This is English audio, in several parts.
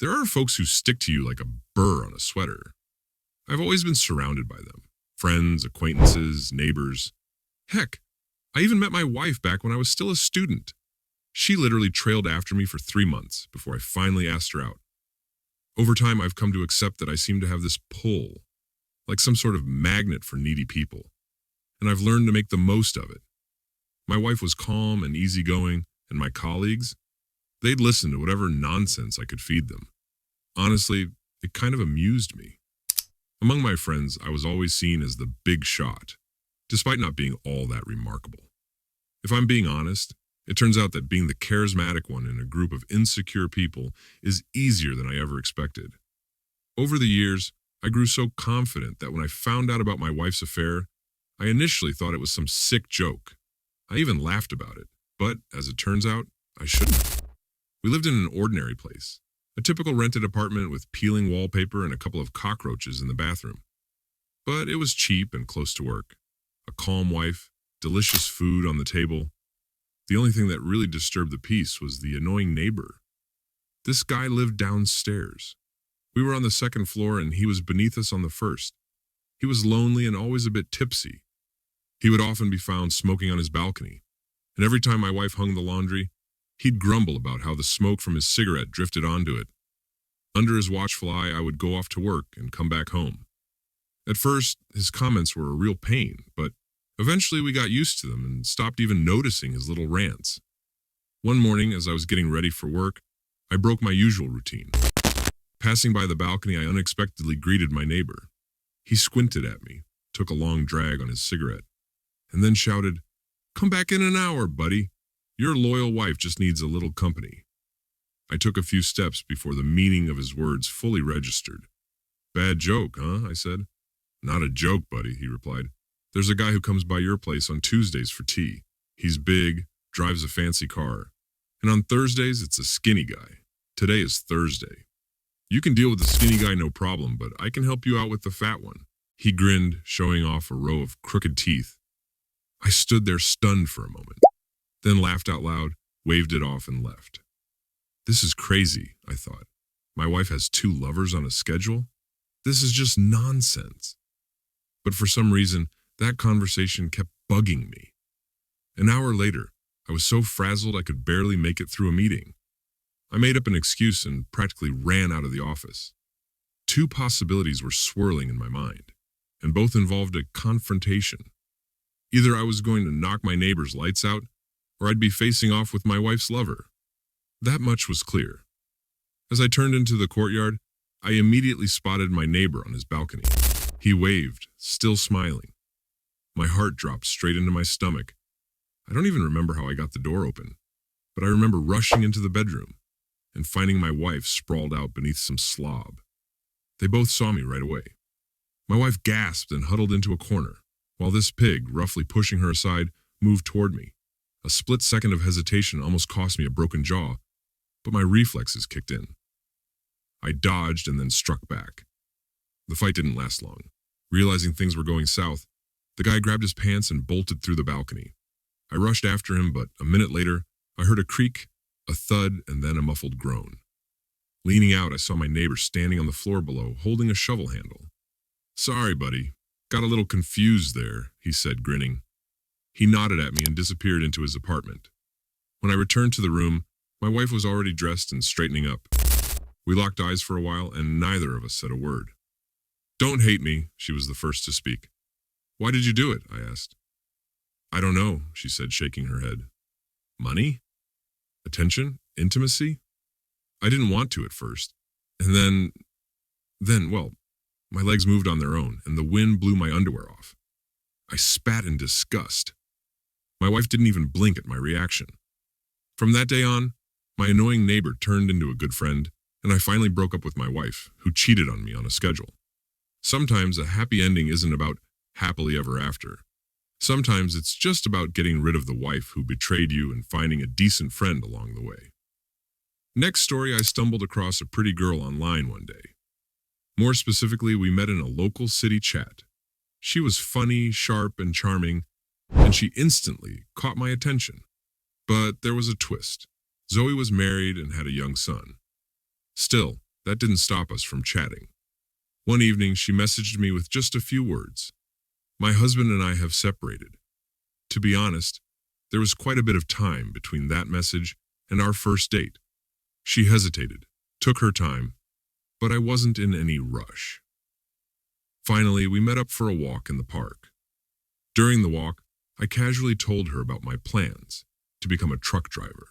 There are folks who stick to you like a burr on a sweater. I've always been surrounded by them. Friends, acquaintances, neighbors. Heck, I even met my wife back when I was still a student. She literally trailed after me for 3 months before I finally asked her out. Over time, I've come to accept that I seem to have this pull, like some sort of magnet for needy people, and I've learned to make the most of it. My wife was calm and easygoing, and my colleagues, they'd listen to whatever nonsense I could feed them. Honestly, it kind of amused me. Among my friends, I was always seen as the big shot, despite not being all that remarkable. If I'm being honest, it turns out that being the charismatic one in a group of insecure people is easier than I ever expected. Over the years, I grew so confident that when I found out about my wife's affair, I initially thought it was some sick joke. I even laughed about it, but as it turns out, I shouldn't have. We lived in an ordinary place, a typical rented apartment with peeling wallpaper and a couple of cockroaches in the bathroom. But it was cheap and close to work. A calm wife, delicious food on the table. The only thing that really disturbed the peace was the annoying neighbor. This guy lived downstairs. We were on the second floor and he was beneath us on the first. He was lonely and always a bit tipsy. He would often be found smoking on his balcony, and every time my wife hung the laundry, he'd grumble about how the smoke from his cigarette drifted onto it. Under his watchful eye, I would go off to work and come back home. At first, his comments were a real pain, but eventually we got used to them and stopped even noticing his little rants. One morning, as I was getting ready for work, I broke my usual routine. Passing by the balcony, I unexpectedly greeted my neighbor. He squinted at me, took a long drag on his cigarette, and then shouted, "Come back in an hour, buddy. Your loyal wife just needs a little company." I took a few steps before the meaning of his words fully registered. "Bad joke, huh?" I said. "Not a joke, buddy," he replied. "There's a guy who comes by your place on Tuesdays for tea. He's big, drives a fancy car. And on Thursdays, it's a skinny guy. Today is Thursday. You can deal with the skinny guy no problem, but I can help you out with the fat one." He grinned, showing off a row of crooked teeth. I stood there stunned for a moment, then laughed out loud, waved it off, and left. This is crazy, I thought. My wife has 2 lovers on a schedule? This is just nonsense. But for some reason, that conversation kept bugging me. An hour later, I was so frazzled I could barely make it through a meeting. I made up an excuse and practically ran out of the office. 2 possibilities were swirling in my mind, and both involved a confrontation. Either I was going to knock my neighbor's lights out, or I'd be facing off with my wife's lover. That much was clear. As I turned into the courtyard, I immediately spotted my neighbor on his balcony. He waved, still smiling. My heart dropped straight into my stomach. I don't even remember how I got the door open, but I remember rushing into the bedroom and finding my wife sprawled out beneath some slob. They both saw me right away. My wife gasped and huddled into a corner, while this pig, roughly pushing her aside, moved toward me. A split second of hesitation almost cost me a broken jaw, but my reflexes kicked in. I dodged and then struck back. The fight didn't last long. Realizing things were going south, the guy grabbed his pants and bolted through the balcony. I rushed after him, but a minute later, I heard a creak, a thud, and then a muffled groan. Leaning out, I saw my neighbor standing on the floor below, holding a shovel handle. "Sorry, buddy. Got a little confused there," he said, grinning. He nodded at me and disappeared into his apartment. When I returned to the room, my wife was already dressed and straightening up. We locked eyes for a while, and neither of us said a word. "Don't hate me," she was the first to speak. "Why did you do it?" I asked. "I don't know," she said, shaking her head. "Money? Attention? Intimacy? I didn't want to at first. And then, well, my legs moved on their own, and the wind blew my underwear off. I spat in disgust. My wife didn't even blink at my reaction. From that day on, my annoying neighbor turned into a good friend, and I finally broke up with my wife, who cheated on me on a schedule. Sometimes a happy ending isn't about happily ever after. Sometimes it's just about getting rid of the wife who betrayed you and finding a decent friend along the way. Next story, I stumbled across a pretty girl online one day. More specifically, we met in a local city chat. She was funny, sharp, and charming, and she instantly caught my attention. But there was a twist. Zoe was married and had a young son. Still, that didn't stop us from chatting. One evening, she messaged me with just a few words. My husband and I have separated. To be honest, there was quite a bit of time between that message and our first date. She hesitated, took her time, but I wasn't in any rush. Finally, we met up for a walk in the park. During the walk, I casually told her about my plans to become a truck driver.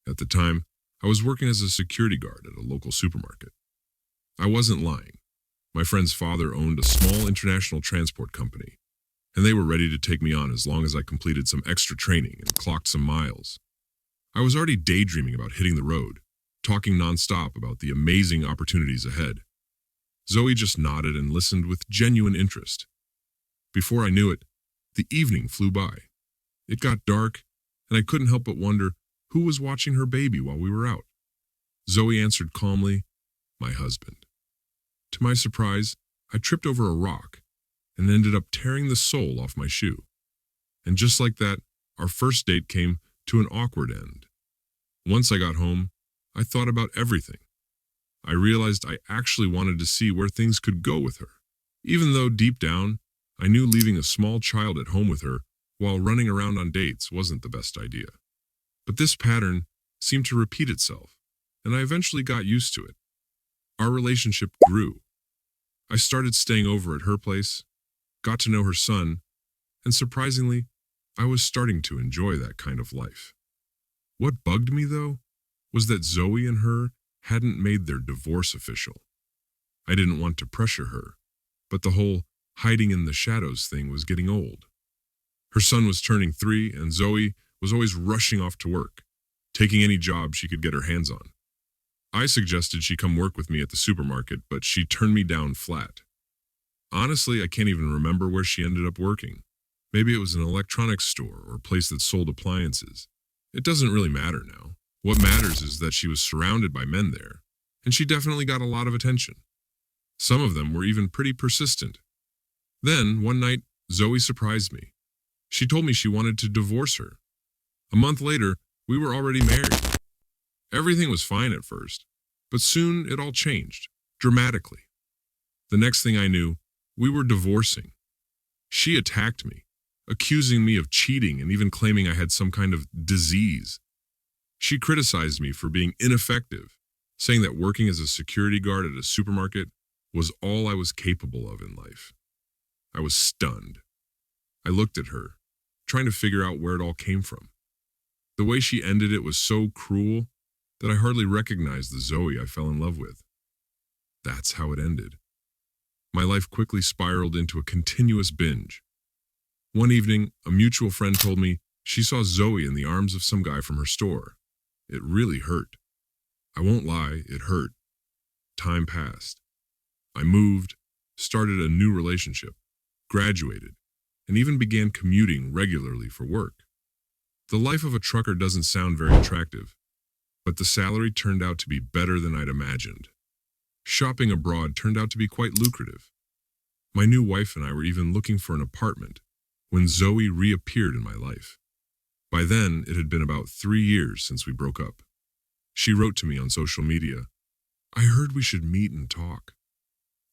At the time, I was working as a security guard at a local supermarket. I wasn't lying. My friend's father owned a small international transport company, and they were ready to take me on as long as I completed some extra training and clocked some miles. I was already daydreaming about hitting the road, talking nonstop about the amazing opportunities ahead. Zoe just nodded and listened with genuine interest. Before I knew it, the evening flew by. It got dark, and I couldn't help but wonder who was watching her baby while we were out. Zoe answered calmly, "My husband." To my surprise, I tripped over a rock and ended up tearing the sole off my shoe. And just like that, our first date came to an awkward end. Once I got home, I thought about everything. I realized I actually wanted to see where things could go with her, even though deep down, I knew leaving a small child at home with her while running around on dates wasn't the best idea. But this pattern seemed to repeat itself, and I eventually got used to it. Our relationship grew. I started staying over at her place, got to know her son, and surprisingly, I was starting to enjoy that kind of life. What bugged me, though, was that Zoe and her hadn't made their divorce official. I didn't want to pressure her, but the whole hiding in the shadows thing was getting old. Her son was turning 3, and Zoe was always rushing off to work, taking any job she could get her hands on. I suggested she come work with me at the supermarket, but she turned me down flat. Honestly, I can't even remember where she ended up working. Maybe it was an electronics store or a place that sold appliances. It doesn't really matter now. What matters is that she was surrounded by men there, and she definitely got a lot of attention. Some of them were even pretty persistent. Then, one night, Zoe surprised me. She told me she wanted to divorce her. A month later, we were already married. Everything was fine at first, but soon it all changed, dramatically. The next thing I knew, we were divorcing. She attacked me, accusing me of cheating and even claiming I had some kind of disease. She criticized me for being ineffective, saying that working as a security guard at a supermarket was all I was capable of in life. I was stunned. I looked at her, trying to figure out where it all came from. The way she ended it was so cruel that I hardly recognized the Zoe I fell in love with. That's how it ended. My life quickly spiraled into a continuous binge. One evening, a mutual friend told me she saw Zoe in the arms of some guy from her store. It really hurt. I won't lie, it hurt. Time passed. I moved, started a new relationship, graduated, and even began commuting regularly for work. The life of a trucker doesn't sound very attractive, but the salary turned out to be better than I'd imagined. Shopping abroad turned out to be quite lucrative. My new wife and I were even looking for an apartment when Zoe reappeared in my life. By then, it had been about 3 years since we broke up. She wrote to me on social media, "I heard we should meet and talk."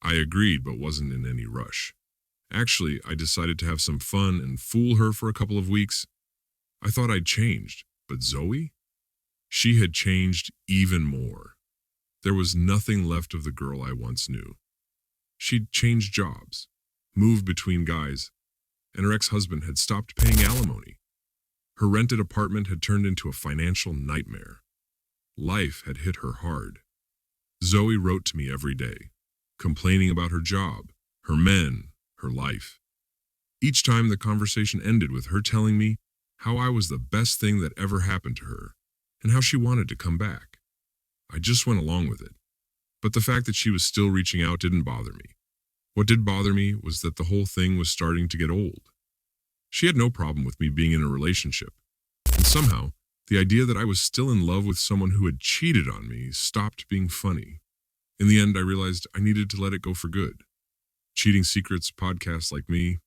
I agreed, but wasn't in any rush. Actually, I decided to have some fun and fool her for a couple of weeks. I thought I'd changed, but Zoe? She had changed even more. There was nothing left of the girl I once knew. She'd changed jobs, moved between guys, and her ex-husband had stopped paying alimony. Her rented apartment had turned into a financial nightmare. Life had hit her hard. Zoe wrote to me every day, complaining about her job, her men, her life. Each time the conversation ended with her telling me how I was the best thing that ever happened to her, and how she wanted to come back. I just went along with it. But the fact that she was still reaching out didn't bother me. What did bother me was that the whole thing was starting to get old. She had no problem with me being in a relationship. And somehow, the idea that I was still in love with someone who had cheated on me stopped being funny. In the end, I realized I needed to let it go for good. Cheating Secrets podcasts like me